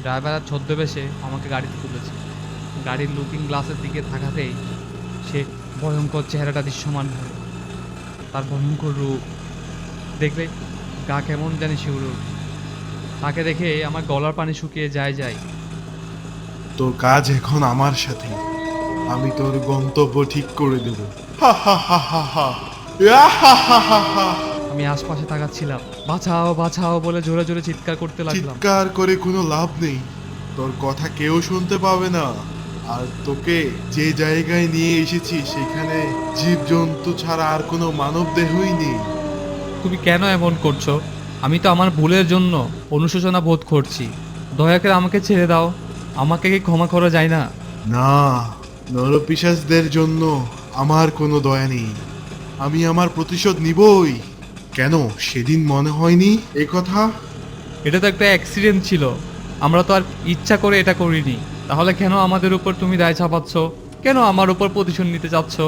Driver আর ছদ্মবেশে আমাকে গাড়িতে তুলেছে। গাড়ির লুকিং গ্লাসের দিকে তাকাতেই সে ভয়ঙ্কর চেহারাটা দৃশ্যমান হয়। তার ভয়ঙ্কর রূপ দেখলে গা কেমন জানি শিউরে ওঠে। তাকে দেখে আমার গলার পানি শুকিয়ে যায়। তোর কাজ এখন আমার সাথে। আমি তোর গন্তব্য ঠিক করে দেব। হা হা হা হা হা। ইয়া হা হা হা হা। আমি আশপাশে তাকাচ্ছিলাম, বাঁচাও বাঁচাও বলে জোরে জোরে চিৎকার করতে লাগলাম। চিৎকার করে কোনো লাভ নেই, তোর কথা কেউ শুনতে পাবে না। আর তোকে যে জায়গায় নিয়ে এসেছি সেখানে জীবজন্তু ছাড়া আর কোনো মানব দেহই নেই। তুমি কেন এমন করছো? আমি তো আমার ভুলের জন্য অনুশোচনা বোধ করছি। দয়া করে আমাকে ছেড়ে দাও। আমাকে কি ক্ষমা করা যায় না? না, নরপিশাচদের জন্য আমার কোনো দয়া নেই। আমি আমার প্রতিশোধ নিবই। কেন সেদিন মনে হয়নি এ কথা? এটা তো একটা অ্যাক্সিডেন্ট ছিল। আমরা তো আর ইচ্ছা করে এটা করিনি। তাহলে কেন আমাদের উপর তুমি দায় চাপাচ্ছ? কেন আমার উপর প্রতিশোধ নিতে চাচ্ছ?